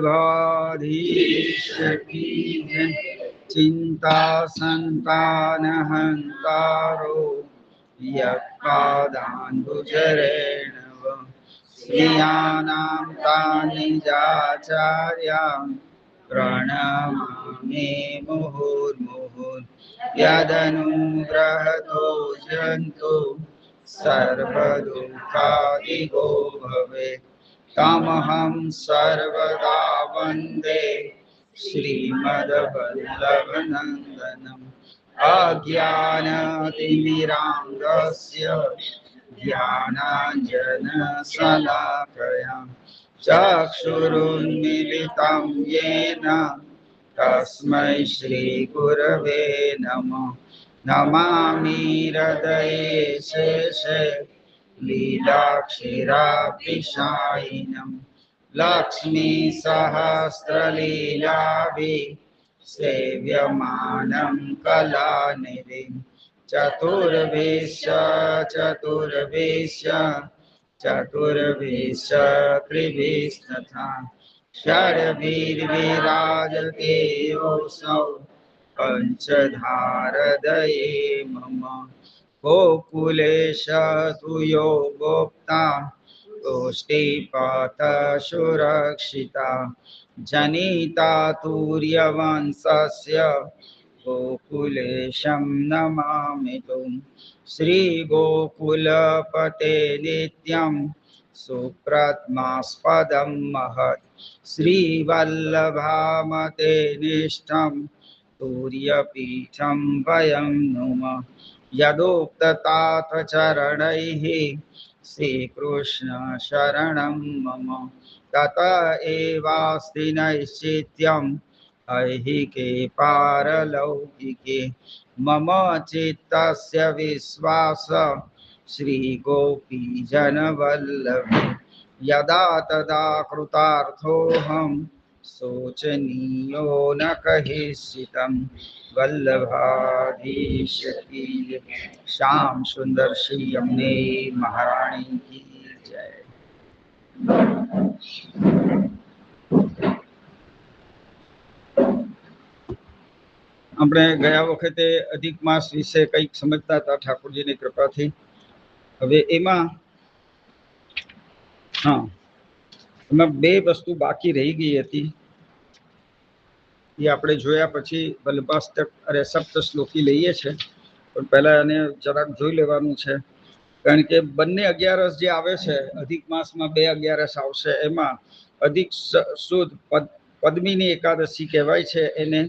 वल्लभाधीश की जय। चिंता संतान हंतारो यत्पादाम्बुजरेण श्रियाणां तानिजाचार्यां प्रणमामि मुहुर्मुहुः। यदनुग्रहतो जन्तु सर्वदुःखादिगो भवेत् तमहं सर्वदा वन्दे श्रीमद्वल्लभनन्दनम्। अज्ञानतिमिरान्धस्य ज्ञानाञ्जनशलाकया चक्षुरुन्मीलितं येन तस्मै श्रीगुरवे नमः। नमामि हृदये शेषे लीलाक्षीराब्धिशायिनं लक्ष्मीसहस्रलीलाभिः सेव्यमानं कलानिधिं। चतुर्भिश्च त्रिभिस्तथा षड्भिर्विराजते योऽसौ पंचधारदये मम। गोकुलेश तु यो गोप्ता तुष्टिपात सुरक्षिता जनिता तुर्यवंशस्य गोकुलेशं नमामि तुम्। श्रीगोकुलपते नित्यं सुप्रत्मास्पदं महत् श्रीवल्लभामते निष्ठं तुर्यपीठं वयं नुमः। यदुक्ततात चरणैः श्रीकृष्ण शरणं मम तत एवास्ति नैश्चित्यम् ऐहिके पारलौकिके। मम चित्तस्य विश्वास श्रीगोपीजनवल्लभे यदा तदा कृतार्थोऽहं शोचनीयो न कहिष्यितम्। वल्लभाधीश की श्याम सुंदर श्री यमुने महारानी की जय। આપણે ગયા વખતે અધિક માસ વિશે કંઈક સમજતા હતા ઠાકોરજીની કૃપાથી। હવે એમાં બે વસ્તુ બાકી રહી ગઈ હતી એ આપણે જોયા પછી વલ્લભાષ્ટક અરે સપ્ત શ્લોકી લઈએ છે પણ પહેલા એને જરાક જોઈ લેવાનું છે કારણ કે બંને 11 જે આવે છે અધિક માસમાં 2 11 આવશે એમાં અધિક સુદ પદ્મિની એકાદશી કહેવાય છે એને।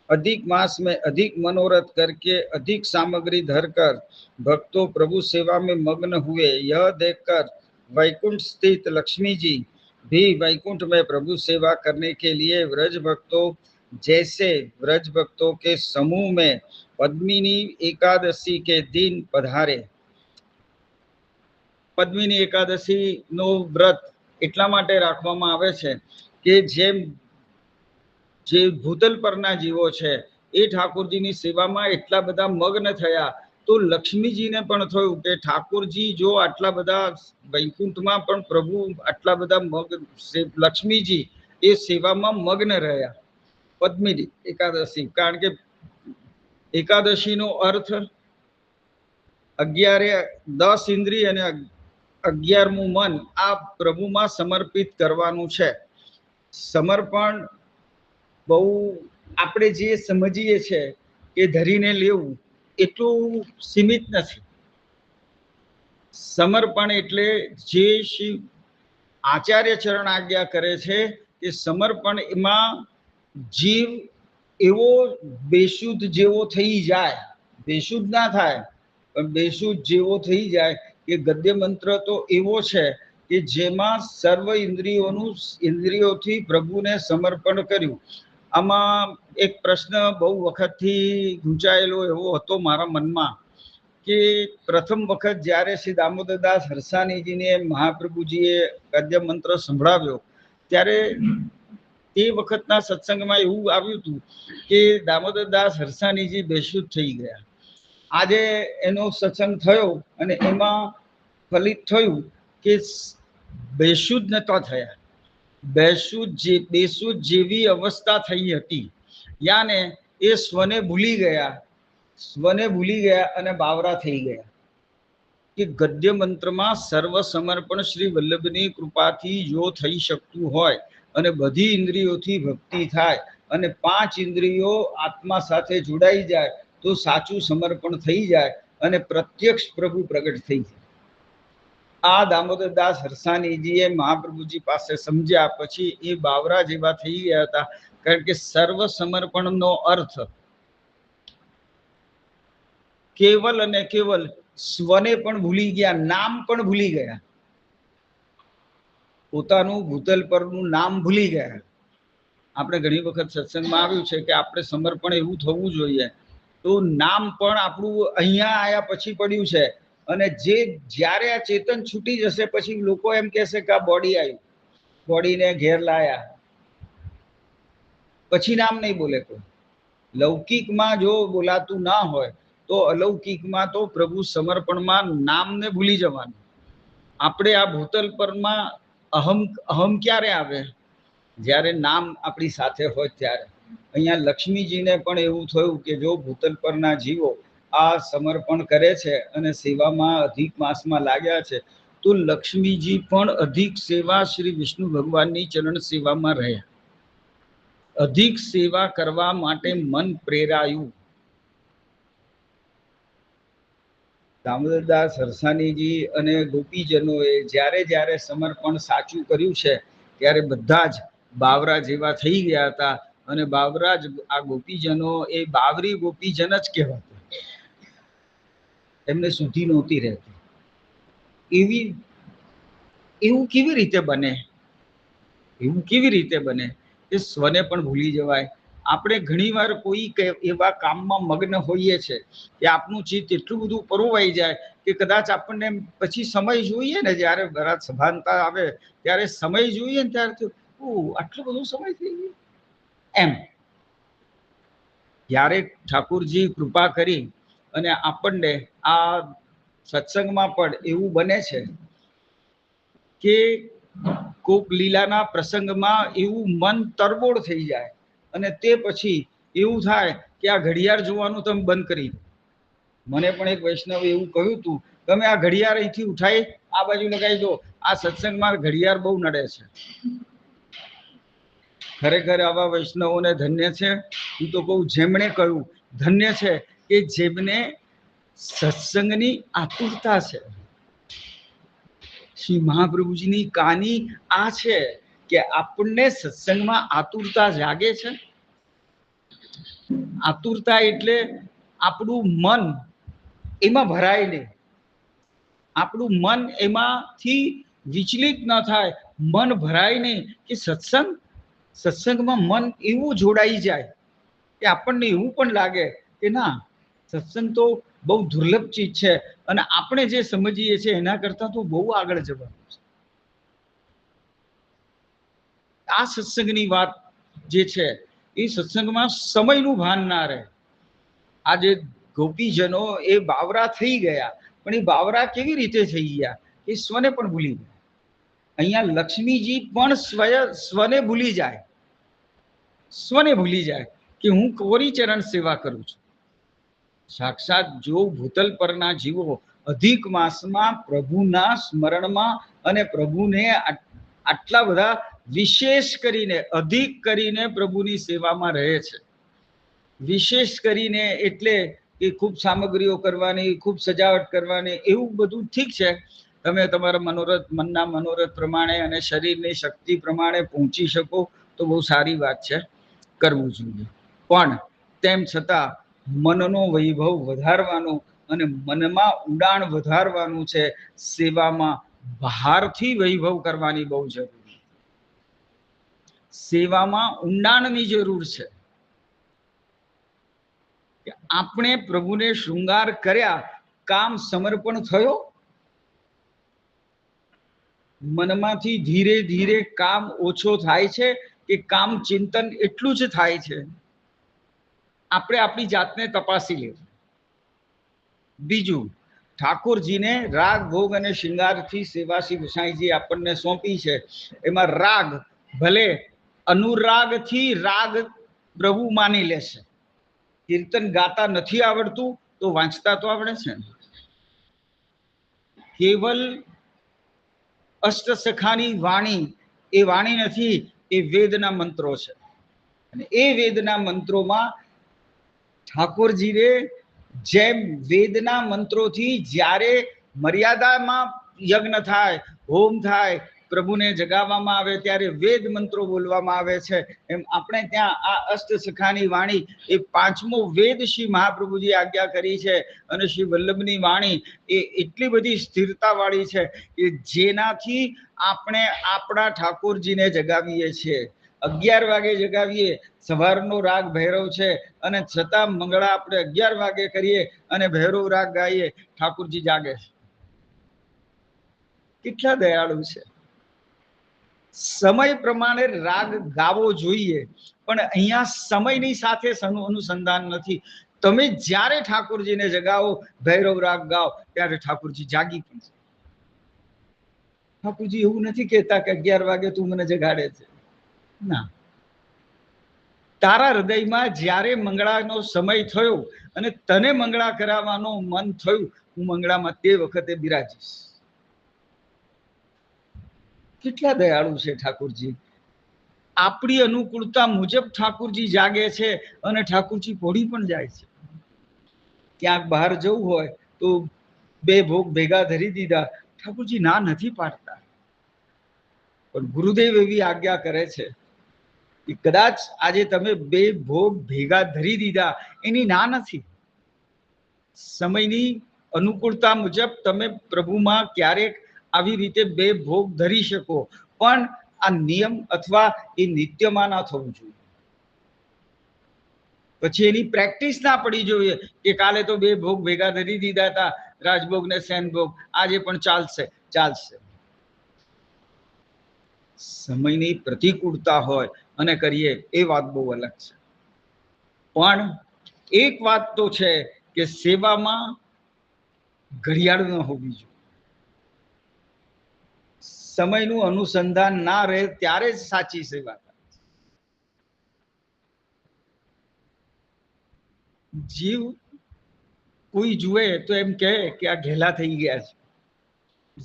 अधिक मास में अधिक मनोरथ करके अधिक सामग्री धरकर भक्तों प्रभु सेवा में मग्न हुए। यह देखकर वैकुंठ स्थित लक्ष्मी जी भी वैकुंठ में प्रभु सेवा करने के लिए व्रज भक्तों जैसे व्रज भक्तों के समूह में पद्मिनी एकादशी के दिन पधारे। पद्मिनी एकादशी नो व्रत એટલા માટે રાખવામાં આવે છે કે જેમ જે ભૂતલ પરના જીવો છે એ ઠાકોરજીની સેવામાં એટલા બધા મગ્ન થયા તો લક્ષ્મીજીને પણ થયું કે ઠાકોરજી જો આટલા બધા વૈકુંઠમાં પણ પ્રભુ આટલા બધા લક્ષ્મીજી એ સેવામાં મગ્ન રહ્યા। પદ્મિની એકાદશી કારણ કે એકાદશીનો અર્થ 10 ઇન્દ્રિય અને 11મું મન આ પ્રભુમાં સમર્પિત કરવાનું છે। સમર્પણ बहु આપણે જે સમજીએ છે એ ધરીને લેવું એટલું સીમિત નથી। સમર્પણ એટલે જે શ્રી આચાર્ય ચરણ આજ્ઞા કરે છે કે સમર્પણ એમાં જીવ એવો બેશુદ્ધ જેવો થઈ જાય, બેશુદ્ધ ના થાય પણ બેશુદ્ધ જેવો થઈ જાય કે ગદ્ય મંત્ર તો એવો છે કે જેમાં સર્વ ઇન્દ્રિયોથી પ્રભુને સમર્પણ કર્યું। આમાં એક પ્રશ્ન બહુ વખતથી ગૂંચાયેલો એવો હતો મારા મનમાં કે પ્રથમ વખત જ્યારે શ્રી દામોદરદાસ હરસાણીજીને મહાપ્રભુજીએ ગદ્ય મંત્ર સંભળાવ્યો ત્યારે તે વખતના સત્સંગમાં એવું આવ્યું હતું કે દામોદરદાસ હરસાણીજી બેશુદ્ધ થઈ ગયા આજે એનો સત્સંગ થયો અને એમાં ફલિત થયું કે બેશુદ્ધ નતા થયા, બેશુદ્ધ જેવી અવસ્થા થઈ હતી. યાને એ સ્વને ભૂલી ગયા અને બાવરા થઈ ગયા. કે ગદ્ય મંત્રમાં સર્વ સમર્પણ શ્રી વલ્લભની કૃપાથી જો થઈ શકતું હોય અને બધી ઇન્દ્રિયોથી ભક્તિ થાય અને 5 ઇન્દ્રિયો આત્મા સાથે જોડાઈ જાય તો સાચું સમર્પણ થઈ જાય અને પ્રત્યક્ષ પ્રભુ પ્રગટ થઈ જાય. આ દામોદરદાસ હરસાણીજીએ મહાપ્રભુજી પાસે સમજ્યા પછી એ બાવરા જેવા થઈ ગયા હતા. કારણ કે સર્વ સમર્પણનો અર્થ કેવલ અને કેવલ સ્વને પણ ભૂલી ગયા, નામ પણ ભૂલી ગયા, પોતાનું ભૂતલ પરનું નામ ભૂલી ગયા. આપણે ઘણી વખત સત્સંગમાં આવ્યું છે કે આપણે સમર્પણ એવું થવું જોઈએ તો નામ પણ આપણું અહીંયા આયા પછી પડ્યું છે અને જ્યારે આ ચેતન છૂટી જશે પછી લોકો એમ કહેશે કે આ બોડી આવ્યું, બોડીને ઘેર લાયા, પછી નામ નહીં બોલે કોઈ. લૌકિકમાં જો બોલાતું ના હોય તો અલૌકિકમાં તો પ્રભુ સમર્પણમાં નામને ભૂલી જવાનું. આપણે આ ભૂતલ પરમાં અહમ ક્યારે આવે? જ્યારે નામ આપણી સાથે હોય ત્યારે. અહીંયા લક્ષ્મીજીને પણ એવું થયું કે જો ભૂતલ પરના જીવો આ સમર્પણ કરે છે અને સેવામાં અધિક માસમાં લાગ્યા છે તો લક્ષ્મીજી પણ અધિક સેવા શ્રી વિષ્ણુ ભગવાનની ચરણ સેવામાં રહ્યા, અધિક સેવા કરવા માટે મન પ્રેરાયું. દામોદરદાસ હરસાણીજી અને ગોપીજનોએ જ્યારે સમર્પણ સાચું કર્યું છે ત્યારે બધા જ બાવરા જેવા થઈ ગયા હતા અને બાવરા જ આ ગોપીજનો એ બાવરી ગોપીજન જ કહેવાતા. એમને શુદ્ધિ નહોતી રહેતી. એવું કેવી રીતે બને? એવું કેવી રીતે બને કે સ્વને પણ ભૂલી જવાય? આપણે ઘણીવાર કોઈ એવા કામમાં મગ્ન હોઈએ છે કે આપનું ચિત્ત એટલું બધું પરોવાઈ જાય કે કદાચ આપણને પછી સમય જોઈએ ને, જ્યારે બરાત સભાનતા આવે ત્યારે સમય જોઈએ ને ત્યારે આટલો બધો સમય થઈ ગયો એમ. જ્યારે ઠાકુરજી કૃપા કરી અને આપણને આ સત્સંગમાં પણ એવું બને છે કે કોક લીલાના પ્રસંગમાં એવું મન તરબોળ થઈ જાય અને તે પછી એવું થાય કે આ ઘડિયાળ જોવાનું તમે બંધ કરી દો. મને પણ એક વૈષ્ણવે એવું કહ્યું હતું, તમે આ ઘડિયાળ અહીંથી ઉઠાઈ આ બાજુ લગાવી દો, આ સત્સંગમાં ઘડિયાળ બહુ નડે છે. ખરેખર આવા વૈષ્ણવોને ધન્ય છે. હું તો કહું જેમણે કહ્યું ધન્ય છે કે જેમને સત્સંગની આતુરતા છે. શ્રી મહાપ્રભુજીની કહાની આ છે કે આપણને સત્સંગમાં આતુરતા જાગે છે. આતુરતા એટલે આપણું મન એમાં ભરાય નહીં, આપણું મન એમાંથી વિચલિત ન થાય, મન ભરાય નહીં કે સત્સંગમાં મન એવું જોડાઈ જાય કે આપણને એવું પણ લાગે કે ના, સત્સંગ તો બહુ દુર્લભ ચીજ છે અને આપણે જે સમજીએ છીએ એના કરતાં તો બહુ આગળ જવાનું છે. આ સત્સંગની વાત જે છે એ સત્સંગમાં સમયનું ભાન ના રહે. આજે ગોપીજનો એ બાવરા થઈ ગયા, પણ એ બાવરા કેવી રીતે થઈ ગયા? એ સ્વને પણ ભૂલી ગયા. અહીંયા લક્ષ્મીજી પણ સ્વને ભૂલી જાય, સ્વને ભૂલી જાય કે હું કોરી ચરણ સેવા કરું છું. સાક્ષાત જો ભૂતલ પરના જીવો અધિક માસમાં પ્રભુના સ્મરણમાં અને પ્રભુને આટલા બધા વિશેષ કરીને અધિક કરીને પ્રભુની સેવામાં રહે છે. વિશેષ કરીને એટલે કે ખૂબ સામગ્રીઓ કરવાની, ખૂબ સજાવટ કરવાની, એવું બધું ઠીક છે. તમે તમારા મનના મનોરથ પ્રમાણે અને શરીરની શક્તિ પ્રમાણે પહોંચી શકો તો બહુ સારી વાત છે, કરવું જોઈએ. પણ તેમ છતાં મનનો વૈભવ વધારવાનો અને મનમાં ઉડાણ વધારવાનું છે. સેવામાં બહારથી વૈભવ કરવાની બહુ જરૂરી, સેવામાં ઊંડાણની જરૂર છે. કે આપણે પ્રભુને શૃંગાર કર્યા, કામ સમર્પણ થયો, મનમાંથી ધીરે ધીરે કામ ઓછો થાય છે કે કામ ચિંતન એટલું જ થાય છે? આપણે આપણી જાતને તપાસી લેવું. બીજું, ઠાકોરજીને રાગ ભોગ અને શૃંગારથી સેવા શ્રી ગુસાઈજી આપણને સોંપી છે. એમાં રાગ ભલે અનુરાગથી રાગ પ્રભુ માની લેશે. કીર્તન ગાતા નથી આવડતું તો વાંચતા તો આવડે છે. કેવલ અષ્ટસખાની વાણી એ વાણી નથી, એ વેદના મંત્રો છે. અને એ વેદના મંત્રોમાં ઠાકોરજીને જેમ વેદના મંત્રોથી જ્યારે મર્યાદામાં યજ્ઞ થાય, હોમ થાય, પ્રભુને જગાવવામાં આવે ત્યારે વેદ મંત્રો બોલવામાં આવે છે. એમ આપણે ત્યાં આ અષ્ટસખાની વાણી એ પાંચમો વેદ શ્રી મહાપ્રભુજી આજ્ઞા કરી છે. અને શ્રી વલ્લભની વાણી એ એટલી બધી સ્થિરતા વાળી છે કે જેનાથી આપણે આપણા ઠાકોરજીને જગાવીએ છીએ. 11 વાગે જગાવીએ, સવારનો રાગ ભૈરવ છે અને છતાં મંગળા આપણે 11 વાગે કરીએ અને ભૈરવ રાગ ગાઈએ, ઠાકોરજી જાગે છે. કેટલા દયાળુ છે. સમય પ્રમાણે રાગ ગાવો જોઈએ, પણ અહીંયા સમયની સાથે અનુસંધાન નથી. તમે જ્યારે ઠાકોરજીને જગાવો, ભૈરવ રાગ ગાઓ, ત્યારે ઠાકોરજી જાગી પણ છે. ઠાકોરજી એવું નથી કહેતા કે 11 વાગે તું મને જગાડે છે. ના, તારા હૃદયમાં જ્યારે મંગળાનો સમય થયો અને તને મંગળા કરાવવાનું મન થયું, હું મંગળામાં તે વખતે બિરાજીશ. કેટલા દયાળુ છે ઠાકોરજી. આપણી અનુકૂળતા મુજબ ઠાકોરજી જાગે છે અને ઠાકોરજી પોઢી પણ જાય છે. ક્યાંક બહાર જવું હોય તો 2 ભોગ ભેગા ધરી દીધા, ઠાકોરજી ના નથી પાડતા. પણ ગુરુદેવ એવી આજ્ઞા કરે છે કે કદાચ આજે તમે 2 ભોગ ભેગા ધરી દીધા, એની ના નથી. સમયની અનુકૂળતા મુજબ તમે પ્રભુમાં ક્યારેક આવી રીતે 2 ભોગ ધરી શકો, પણ આ નિયમ અથવા એ નિત્યમાં ના થવું જોઈએ. પછી એની પ્રેક્ટિસ ના પડી જોઈએ કે કાલે તો 2 ભોગ ભેગા ધરી દીધા હતા, રાજભોગ ને સેનભોગ, આજે પણ ચાલશે. સમયની પ્રતિકૂળતા હોય અને કરીએ એ વાત બહુ અલગ છે. પણ એક વાત તો છે કે સેવામાં ઘડિયાળ ન હોવી જોઈએ. સમયનું અનુસંધાન ના રહે ત્યારે જ સાચી સેવા થાય. જીવ કોઈ જુએ તો એમ કહે કે આ ઘેલા થઈ ગયા છે.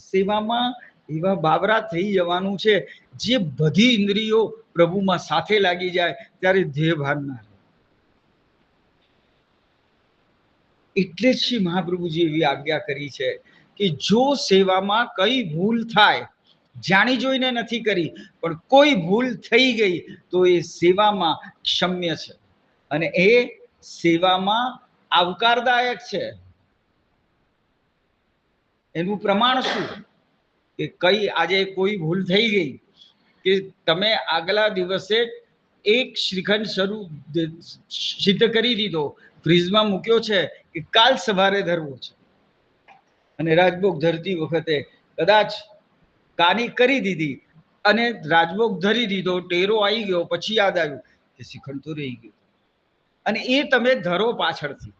સેવામાં એવા બાવરા થઈ જવાનું છે જે બધી ઇન્દ્રિયો પ્રભુમાં સાથે લાગી જાય ત્યારે દેહ ભાન ના રહે. એટલે જ શ્રી મહાપ્રભુજી એવી આજ્ઞા કરી છે કે જો સેવામાં કઈ ભૂલ થાય, જાણી જોઈને નથી કરી, પણ કોઈ ભૂલ થઈ ગઈ તો એ સેવામાં ક્ષમ્ય છે અને એ સેવામાં આવકારદાયક છે. એનું પ્રમાણ શું કે કઈ આજે કોઈ ભૂલ થઈ ગઈ કે તમે આગલા દિવસે એક શ્રીખંડ સિદ્ધ કરી દીધો, ફ્રીજમાં મૂક્યો છે કે કાલ સવારે ધરવો છે, અને રાજભોગ ધરતી વખતે કદાચ કાની કરી દીધી અને રાજભોગ ધરી દીધો, ટેરો આવી ગયો, પછી યાદ આવ્યું કે શ્રીખંડ તો રહી ગયું, અને એ તમે ધરો પાછળથી.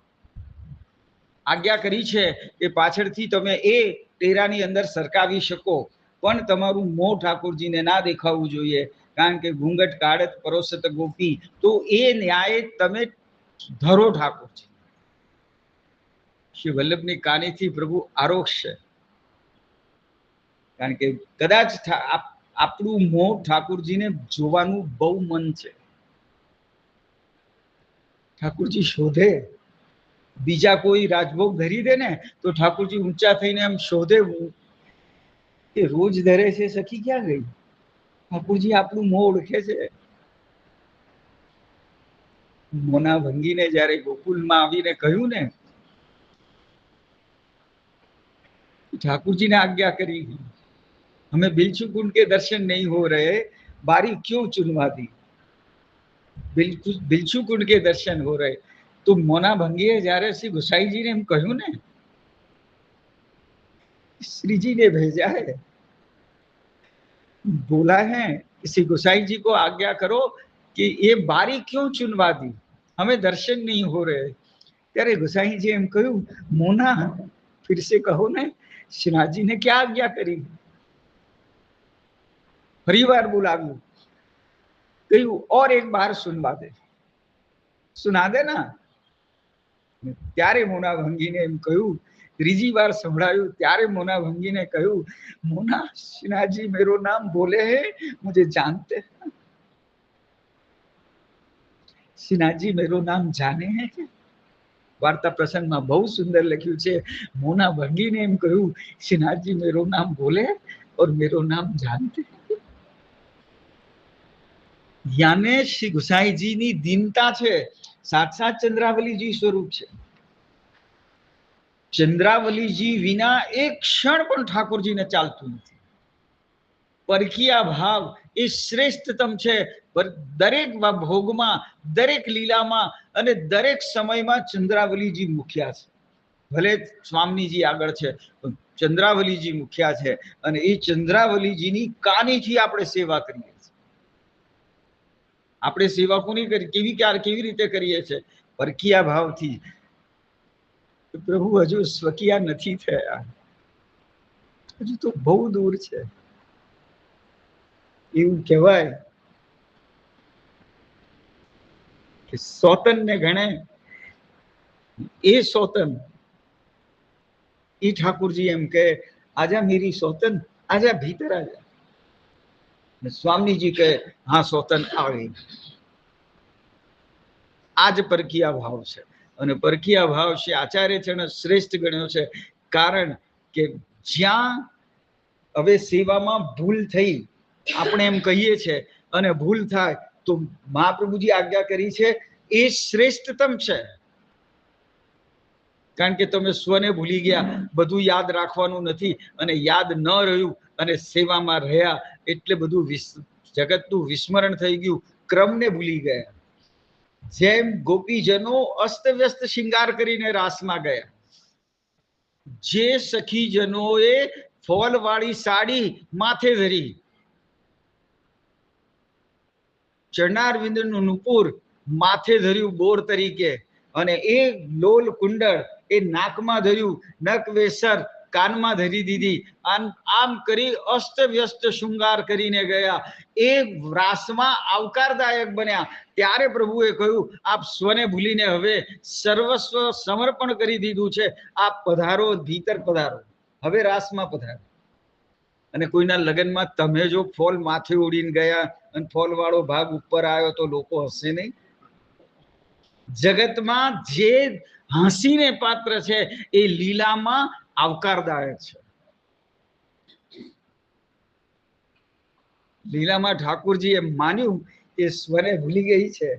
આજ્ઞા કરી છે કે પાછળથી તમે એ ટેરાની અંદર સરકાવી શકો, પણ તમારું મોં ઠાકોરજીને ના દેખાવું જોઈએ, કારણ કે ઘૂંઘટ કાઢત પરોસત ગોપી. તો એ ન્યાય તમે ધરો ઠાકોરજી. શ્રી વલ્લભની કાનીથી પ્રભુ આરોગશે, કારણ કે કદાચ આપણું મોં ઠાકોરજીને જોવાનું બહુ મન છે. ઠાકોરજી શોધે, બીજા કોઈ રાજભોગ ધરી દે ને તો ઠાકોરજી ઊંચા થઈને એમ શોધે કે રોજ ધરે છે, સખી ક્યાં ગઈ? ઠાકોરજી આપણું મોં ઓળખે છે. મોના ભંગીને જયારે ગોકુલમાં આવીને કહ્યું ને, ठाकुर जी ने आज्ञा करी, हमें बिलचू कुंड के दर्शन नहीं हो रहे, बारी क्यों चुनवा दी? बिलचू कुंड के दर्शन हो रहे. तो मोना भंगीए જ્યારે શ્રી ગુસાઈજી ने એમ કહ્યું ને, श्री जी ने भेजा है, बोला है श्री गोसाई जी को आज्ञा करो कि ये बारी क्यों चुनवा दी, हमें दर्शन नहीं हो रहे. ત્યારે ગુસાઈજી એમ કહ્યું, મોના फिर से कहो ने, श्रीनाथ ने क्या आज्ञा करी? फरी बार बोलाव्યું, કહ્યું और एक बार सुनवा दे, सुना दे ना। ત્યારે મોના ભંગીને એમ કહ્યું, ત્રીજી વાર સંભળાયું ત્યારે મોના ભંગીને કહ્યું, મોના श्रीनाथ मेरो नाम बोले है, मुझे जानते हैं? श्रीनाथ मेरो नाम जाने हैं? वार्ता प्रसंग में बहुत सुंदर लख्यू है। मोना भंगी ने एम कहू, श्रीनाथ मेरो नाम बोले और मेरो नाम जानते। याने श्री गुसाई जी नी दीनता है, साक्षात चंद्रावली जी स्वरूप है। चंद्रावली जी विना एक क्षण पण ठाकुर जी ने चालतुं नथी। परखिया भाव ए श्रेष्ठतम है। दरेक भोग में, दरेक लीला में अने दरेक समय में चंद्रावली जी मुख्या है। भले स्वामी जी आगळ छे, चंद्रावली जी मुख्या है। अने ए चंद्रावली जी नी कानी थी आपणे सेवा करीए छीए। आपणे सेवा कोनी करी, केवी रीते करीए छे? परखिया भाव थी। प्रभु हजू स्वकिया नथी थया, हजू तो बहु दूर छे। એવું કહેવાય કે સોતન ને ગણે એ સોતન, એ ઠાकुरजी એમ કે आजा मेरी सोतन, आजा भीतर आजा। स्वामी जी कहे हाँ सोतन આવી। आज परखिया भाव છે અને પરખિયા ભાવ છે આચાર્ય ચરણ શ્રેષ્ઠ ગણ્યો છે। કારણ કે જ્યાં હવે સેવામાં ભૂલ થઈ, આપણે એમ કહીએ છે અને ભૂલ થાય તો મહાપ્રભુજી આજ્ઞા કરી છે એ શ્રેષ્ઠતમ છે। કારણ કે તમે સ્વને ભૂલી ગયા, બધું યાદ રાખવાનું નથી અને યાદ ન રહ્યું અને સેવામાં રહ્યા એટલે બધું જગતનું વિસ્મરણ થઈ ગયું, ક્રમને ભૂલી ગયા। જેમ ગોપીજનો અસ્તવ્યસ્ત શિંગાર કરીને રાસમાં ગયા, જે સખીજનોએ ફોલવાળી સાડી માથે ધરી, ચરણારવિંદનું નુપુર માથે ધર્યું બોર તરીકે, અને એ લોલ કુંડળ એ નાકમાં ધર્યું, નક વેસર કાનમાં ધરી દીધી, આમ કરી અસ્તવ્યસ્ત શૃંગાર કરીને ગયા। એ રાસમાં આવકારદાયક બન્યા। ત્યારે પ્રભુએ કહ્યું, આપ સ્વને ભૂલીને હવે સર્વસ્વ સમર્પણ કરી દીધું છે, આપ પધારો, ભીતર પધારો, હવે રાસમાં પધારો। અને કોઈના લગ્નમાં તમે જો ફોલ માથે ઉડીને ગયા અને ફોલ વાળો ભાગ ઉપર આવ્યો તો લોકો હસે નહીં? જગતમાં જે હાંસીને પાત્ર છે એ લીલામાં આવકારદાયક છે। લીલામાં ઠાकुरજી એ માન્યું કે સ્વને ભૂલી ગઈ છે,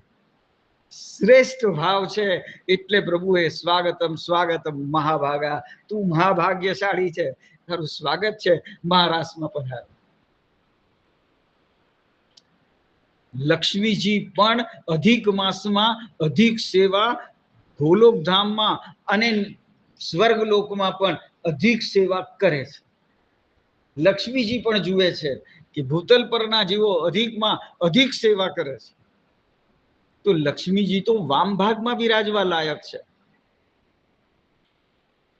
શ્રેષ્ઠ ભાવ છે, એટલે પ્રભુએ સ્વાગતમ સ્વાગતમ મહાભાગા, તું મહાભાગ્યશાળી છે, તારું સ્વાગત છે, મહારાસમાં પધાર। લક્ષ્મીજી પણ અધિક માસમાં અધિક સેવા ગોલોકધામમાં અને સ્વર્ગલોકમાં પણ અધિક સેવા કરે છે। લક્ષ્મીજી પણ જુએ છે કે ભૂતલ પરના જીવો અધિકમાં અધિક સેવા કરે છે, તો લક્ષ્મીજી તો વામ ભાગમાં બિરાજવા લાયક છે।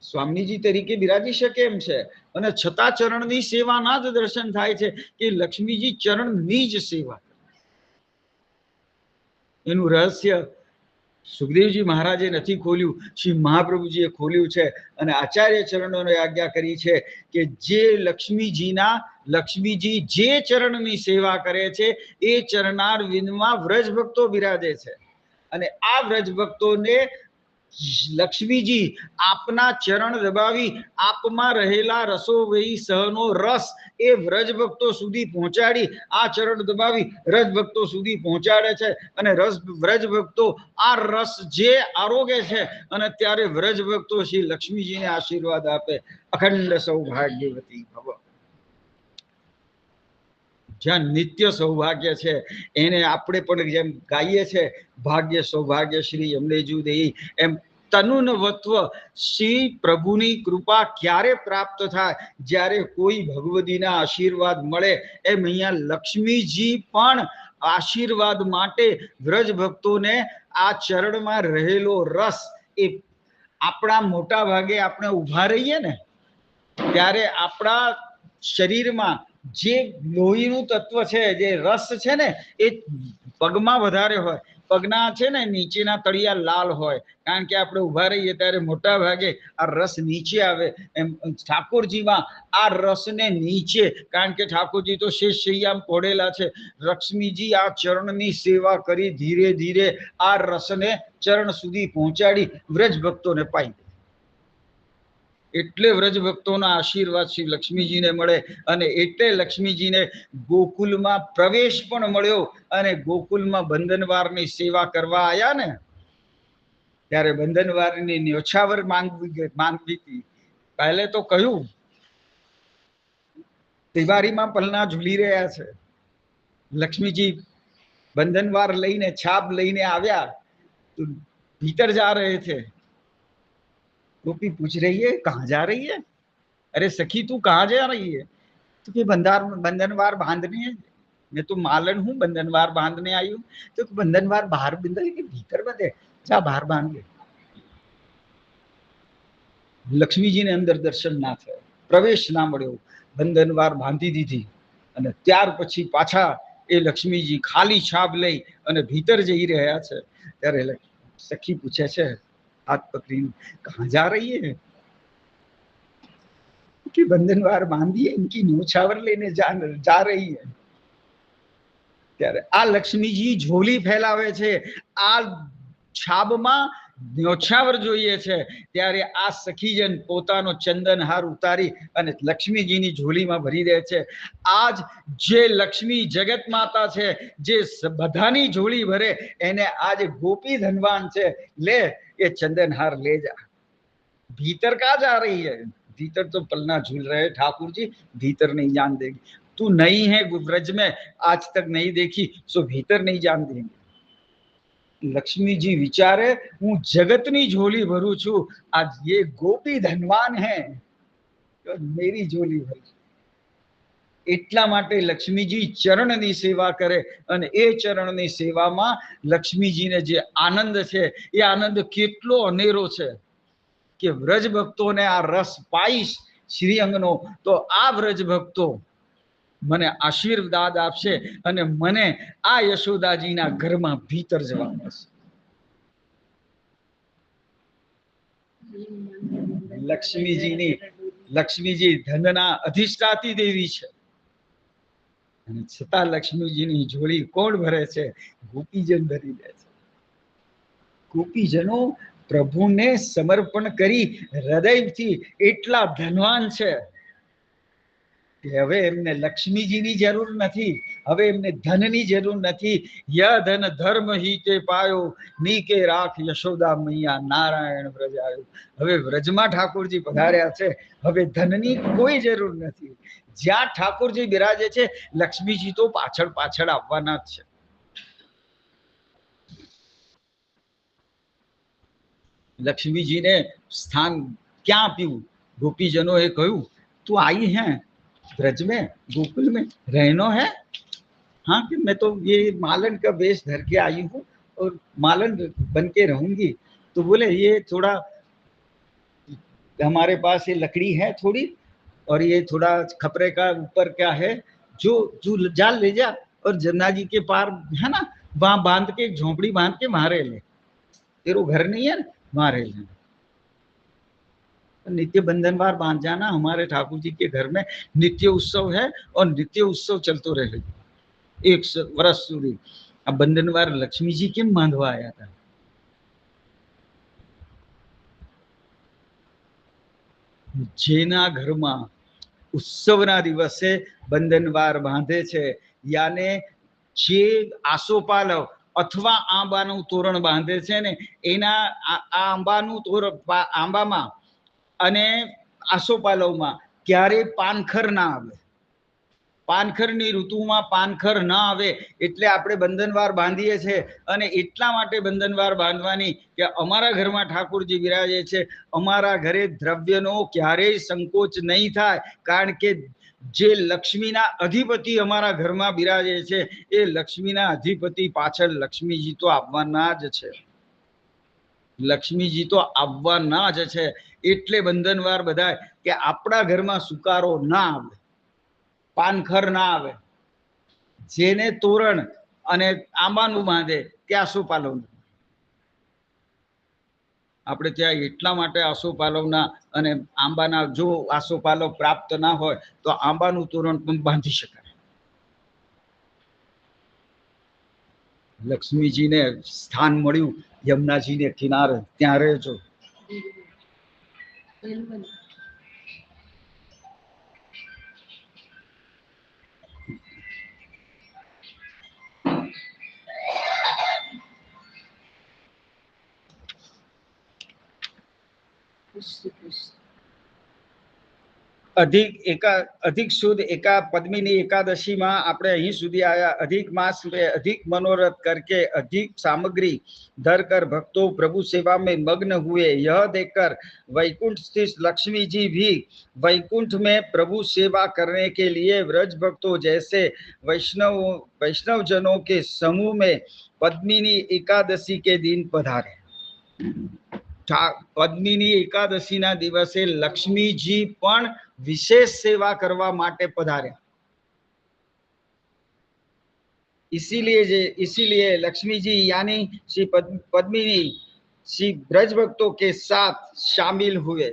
સ્વામીજી તરીકે બિરાજી શકે એમ છે, અને છતાં ચરણની સેવાના જ દર્શન થાય છે કે લક્ષ્મીજી ચરણની જ સેવા। એનું રહસ્ય સુખદેવજી મહારાજે નથી ખોલ્યું, શ્રી મહાપ્રભુજીએ ખોલ્યું છે। અને આચાર્ય ચરણોને આજ્ઞા કરી છે કે જે લક્ષ્મીજી જે ચરણની સેવા કરે છે એ ચરણાર વિંદમાં વ્રજ ભક્તો બિરાજે છે, અને આ વ્રજ ભક્તોને લક્ષ્મીજી આપના ચરણ દબાવી આપમાં રહેલા રસોવહી સહનો રસ એ વ્રજ ભક્તો સુધી પહોંચાડી, આ ચરણ દબાવી રસ ભક્તો સુધી પહોંચાડે છે। અને વ્રજ ભક્તો આ રસ જે આરોગે છે અને ત્યારે વ્રજ ભક્તો શ્રી લક્ષ્મીજીને આશીર્વાદ આપે, અખંડ સૌભાગ્યવતી ભવ। જ્યાં નિત્ય સૌભાગ્ય છે એને આપણે પણ જેમ ગાઈએ છે, ભાગ્ય સૌભાગ્ય શ્રી યમલેજુ દેહી, એમ તનુનવત્વ શ્રી પ્રભુની કૃપા ક્યારે પ્રાપ્ત થાય? જ્યારે કોઈ ભગવદીના આશીર્વાદ મળે। એમ અહીંયા લક્ષ્મીજી પણ આશીર્વાદ માટે વ્રજ ભક્તોને આ ચરણમાં રહેલો રસ એ આપણા મોટા ભાગે આપણે ઊભા રહીએ ને ત્યારે આપણા શરીરમાં જે લોહીનું તત્વ છે, જે રસ છે ને, એ પગમાં વધારે હોય. પગના છે ને નીચેના તળિયા લાલ હોય, કારણ કે આપણે ઊભા રહીએ ત્યારે મોટા ભાગે આ રસ નીચે આવે. એમ ઠાકોરજીમાં આ રસને નીચે, કારણ કે ઠાકોરજી તો શેષ શૈયામાં પડેલા છે. લક્ષ્મીજી આ ચરણની સેવા કરી ધીરે ધીરે આ રસને ચરણ સુધી પહોંચાડી વ્રજ ભક્તોને પાઈ. એટલે વ્રજ ભક્તોના આશીર્વાદ શ્રી લક્ષ્મીજીને મળે અને એટલે લક્ષ્મીજીને ગોકુલમાં પ્રવેશ પણ મળ્યો. અને ગોકુલમાં બંધનવારની સેવા કરવા આવ્યા ને ત્યારે બંધનવારની ન્યોછાવર માંગવી હતી. પહેલે તો કહ્યું તિવારીમાં પલના ઝૂલી રહ્યા છે. લક્ષ્મીજી બંધનવાર લઈને છાપ લઈને આવ્યા તો भीतर जा रहे थे. गोपी पूछ रही है कहाँ जा रही है? अरे सखी तू कहाँ जा रही है? तो कि बंधनवार बांधने है. मैं तो मालन हूँ, बंधनवार बांधने आई हूँ. तो बंधनवार बाहर बंधे कि भीतर बंधे? जा बाहर बांध ले. લક્ષ્મીજીને અંદર દર્શન ના થયો, પ્રવેશ ના મળ્યો. બંધનવાર બાંધી દીધી અને ત્યાર પછી પાછા એ લક્ષ્મીજી ખાલી છાપ લઈ અને ભીતર જઈ રહ્યા છે. ત્યારે સખી પૂછે છે हाथ पकड़ी, कहाँ जा रही है? कि बंधनवार बांधी है, इनकी न्योछावर लेने जा रही है. ત્યારે આ લક્ષ્મીજી ઝોલી ફેલાવે છે. આ છાબમાં ન્યોછાવર જોઈએ છે. ત્યારે આ સખીજન પોતાનો ચંદનહાર ઉતારી અને લક્ષ્મીજીની ઝોલીમાં ભરી દે છે. આજ જે લક્ષ્મી જગત માતા છે, જે બધાની ઝોલી ભરે, એને આજ ગોપી ધનવાન છે. લે ये चंदनहार ले जा. भीतर कहाँ जा रही है? भीतर तो पलना झूल रहे ठाकुर जी, भीतर नहीं जान देगी. तू नहीं है ब्रज में, आज तक नहीं देखी, सो भीतर नहीं जान देंगे. लक्ष्मीजी विचारे हूँ जगतनी झोली भरू छू, आज ये गोपी धनवान है तो मेरी झोली भरू. એટલા માટે લક્ષ્મીજી ચરણની સેવા કરે અને એ ચરણની સેવામાં લક્ષ્મીજીને જે આનંદ છે એ આનંદ કેટલો અનેરો છે કે વ્રજ ભક્તોને આ રસ પાઈશ શ્રીઅંગનો તો આ વ્રજ ભક્તો મને આશીર્વાદ આપશે અને મને આ યશોદાજીના ઘરમાં ભીતર જવા મળશે. લક્ષ્મીજી ધનના અધિષ્ઠાતી દેવી છે અને છતાં લક્ષ્મીજીની ઝોળી કોણ ભરે છે? ગોપીજન ભરી દે છે. ગોપીજનો પ્રભુને સમર્પણ કરી હૃદયથી એટલા ધનવાન છે કે હવે એમને લક્ષ્મીજીની જરૂર નથી, હવે એમને ધનની જરૂર નથી. ય ધન ધર્મ હિતે પાયો, નીકે રાખ યશોદા મૈયા નારાયણ વ્રજ આવ્યો. હવે વ્રજમાં ઠાકોરજી પધાર્યા છે, હવે ધનની કોઈ જરૂર નથી. જ્યાં ઠાકોરજી બિરાજે છે લક્ષ્મીજી તો પાછળ પાછળ આવવાના જ છે. લક્ષ્મીજીને સ્થાન ક્યાં આપ્યું? ગોપીજનોએ કહ્યું તું आई है ब्रज में, गोकुल में रहना है? हाँ कि मैं तो ये मालन का वेश धर के आई हूँ और मालन बन के रहूंगी. तो बोले ये थोड़ा हमारे पास ये लकड़ी है थोड़ी और ये थोड़ा खपरे का ऊपर क्या है जो जाल ले जा और जमुना जी के पार है ना, वहां बांध के झोंपड़ी बांध के वहां रह ले. तेरो घर नहीं है ना, वहां रह लेना. नित्य बंधनवार बांध जाना. हमारे ठाकुर जी के घर में नित्य उत्सव है और नित्य उत्सव चलते रहे 1 वर्ष સુધી. આ બંધનવાર લક્ષ્મીજી કેમ બાંધવા આવ્યા હતા? જેના ઘરમાં ઉત્સવના દિવસે બંધનવાર બાંધે છે, યાને જે આસોપાલવ અથવા આંબાનું તોરણ બાંધે છે ને, એના આંબાનું તોરણ આંબામાં અને આસોપાલવમાં ક્યારે પાનખર ના આવે. પાનખરની ઋતુમાં પાનખર ના આવે એટલે આપણે બંધનવાર બાંધીએ છીએ. અને એટલા માટે બંધનવાર બાંધવાની કે અમારા ઘરમાં ઠાકોરજી બિરાજે છે, અમારા ઘરે દ્રવ્યનો ક્યારેય સંકોચ નહીં થાય. કારણ કે જે લક્ષ્મીના અધિપતિ અમારા ઘરમાં બિરાજે છે એ લક્ષ્મીના અધિપતિ પાછળ લક્ષ્મીજી તો આવવાના જ છે. લક્ષ્મીજી તો આવવાના જ છે, એટલે બંધનવાર બધા કે આપણા ઘરમાં સુકારો ના આવે, પાનખર ના આવે. જેને તોરણ અને આંબાનું બાંધે ત્યાં આસોપાલવ. આપણે ત્યાં એટલા માટે આસોપાલવના અને આંબાના, જો આસોપાલવ પ્રાપ્ત ના હોય તો આંબાનું તોરણ પણ બાંધી શકાય. લક્ષ્મીજીને સ્થાન મળ્યું યમુનાજીને કિનારે, ત્યાં રહેજો. અધિક સુદ પદ્મિની એકાદશીમાં આપણે અહીં સુધી आया। अधिक मास में अधिक मनोरथ करके अधिक सामग्री धरकर भक्तों प्रभु सेवा में मग्न हुए। यह देखकर वैकुंठ स्थित लक्ष्मी जी भी वैकुंठ में प्रभु सेवा करने के लिए व्रज भक्तों जैसे वैष्णव जनों के समूह में पद्मिनी एकादशी के दिन पधारे। पद्मिनी एकादशीना दिवसे लक्ष्मीजी पण विशेष सेवा करवा माटे पधार्या। इसीलिए लक्ष्मी जी यानी श्री पद्मिनी श्री ब्रज भक्तों के साथ शामिल हुए।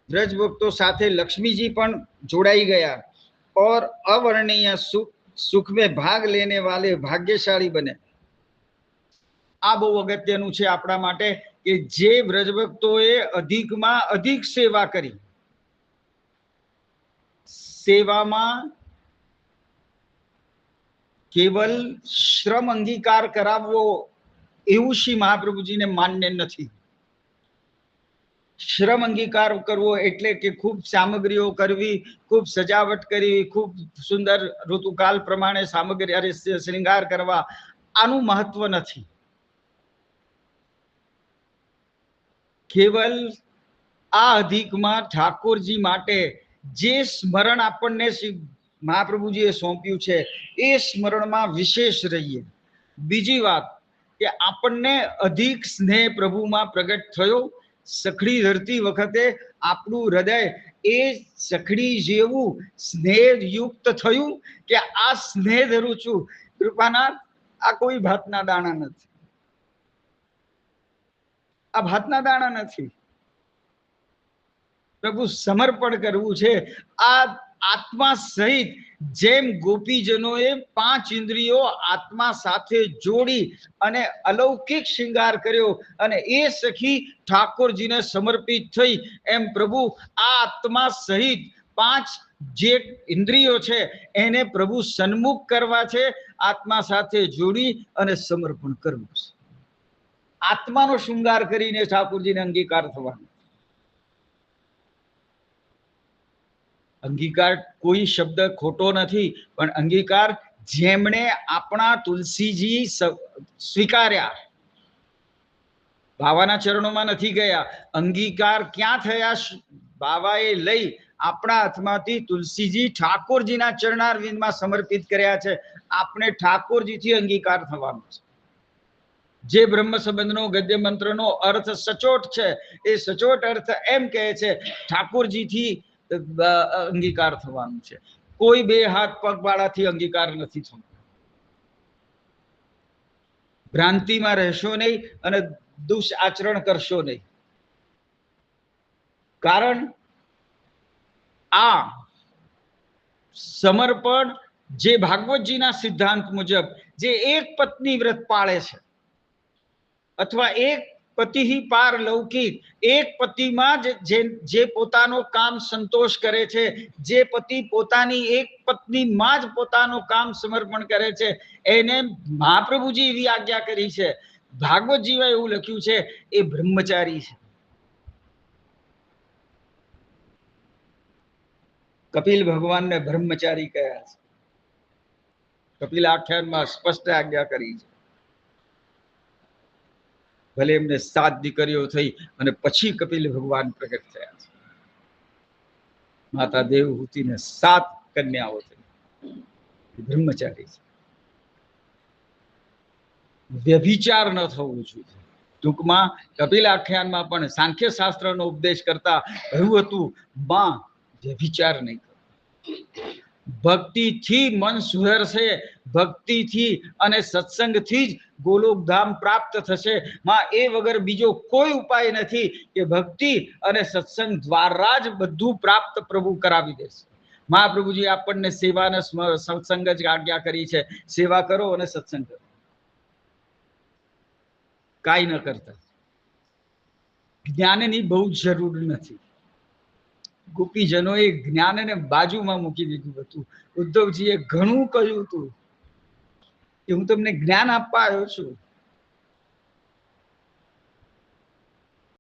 ब्रज भक्तों साथे लक्ष्मी जी पण जोड़ाई गया और अवर्णनीय सुख में भाग लेने वाले भाग्यशाली बने। आ बहु अगत्यनु छे आपणा माटे કે જે વ્રજભક્તોએ અધિકમાં અધિક સેવા કરી। સેવામાં કેવલ શ્રમ અંગીકાર કરાવવો એવું શ્રી મહાપ્રભુજીને માન્ય નથી। શ્રમ અંગીકાર કરવો એટલે કે ખૂબ સામગ્રીઓ કરવી, ખૂબ સજાવટ કરવી, ખૂબ સુંદર ઋતુકાલ પ્રમાણે સામગ્રી અરે શ્રૃંગાર કરવા, આનું મહત્વ નથી। केवल आ अधिक में ठाकुर जी माटे जे स्मरण आपने महाप्रभुजी सौंप्यू छे ए स्मरण में विशेष रहिए। बीजी बात के आपने अधिक स्नेह प्रभु में प्रगट थयो। सखड़ी धरती वखते आपनु हृदय ए सखड़ी जेवू स्नेह युक्त थयु के आ स्नेह धरू छू कृपाना आ कोई भातना दाणा नहीं। आ भातना दाणा नहीं, प्रभु समर्पण करवू छे। आ आत्मा सहित जेम गोपीजनोए 5 इंद्रियों आत्मा साथे जोड़ी अने अलौकिक श्रृंगार कर्यो अने ए सखी ठाकुरजी ने समर्पित थई, एम प्रभु आ आत्मा सहित 5 जे इंद्रियों छे एने प्रभु सन्मुख करवा छे, आत्मा साथे जोड़ी अने समर्पण करवू छे। आत्मानो श्रृंगार करीने ठाकुरजी ने अंगीकार थवानो। अंगीकार कोई शब्द खोटो नहीं, पण अंगीकार जेमणे आपणा तुलसीजी स्वीकार्या, बाबाना चरणों में नहीं गया। अंगीकार क्या थया? बाबाए लई आपणा हाथमांथी तुलसीजी ठाकुरजीना चरणारविंद में समर्पित कर्या छे। आपणे ठाकुरजी थी अंगीकार थवानो छे। जे ब्रह्म संबंधनो गद्य मंत्रनो अर्थ सचोट छे, ए सचोट अर्थ एम कहे छे ठाकुरजी थी अंगीकार थवानुं छे। कोई बे हाथ पगवाळाथी अंगीकार नथी थतो। भ्रांति में रहशो नहीं अने दुष्आचरण करशो नहीं। कारण आ समर्पण जे भागवतजीना सिद्धांत मुजब जे एक पत्नी व्रत पाळे छे अथवा एक पति ही पार लौकिक, एक पति में जे पोतानो काम संतोष करे छे, जे पति पोतानी एक पत्नी में ज पोतानो काम समर्पण करे छे, एने महाप्रभुजी एवी आज्ञा करी छे। भागवत जी में एवुं लख्युं छे ए ब्रह्मचारी छे। कपिल भगवान ने ब्रह्मचारी कह्या छे। कपिल आख्यान में स्पष्ट आज्ञा करी छे। भले एमने 7 दीकरीओ थई अने पछी कपिल भगवान प्रगट थया छे। माता देवहूति ने 7 कन्याओ थई। ब्रह्मचारी छे। व्यभिचार न थवुं जोईए। ટૂંકમાં કપિલ આખ્યાનમાં પણ સાંખ્ય શાસ્ત્રનો ઉપદેશ કરતા કહ્યું હતું, માં વ્યભિચાર નહીં કરો. ભક્તિથી મન સુધરશે, ભક્તિથી અને સત્સંગથી જ ગોલોકધામ પ્રાપ્ત થશે. માં એ વગર બીજો કોઈ ઉપાય નથી કે ભક્તિ અને સત્સંગ દ્વારા જ બધું પ્રાપ્ત પ્રભુ કરાવી દેશે. મહાપ્રભુજી આપણને સેવા અને સત્સંગ જ આજ્ઞા કરી છે. સેવા કરો અને સત્સંગ કરો, કાંઈ ન કરતા. જ્ઞાનની બહુ જરૂર નથી. ગોપીજનોએ જ્ઞાનને બાજુમાં મૂકી દીધું હતું. ઉદ્ધવજીએ ઘણું કહ્યું હતું કે હું તમને જ્ઞાન આપવા આવ્યો છું,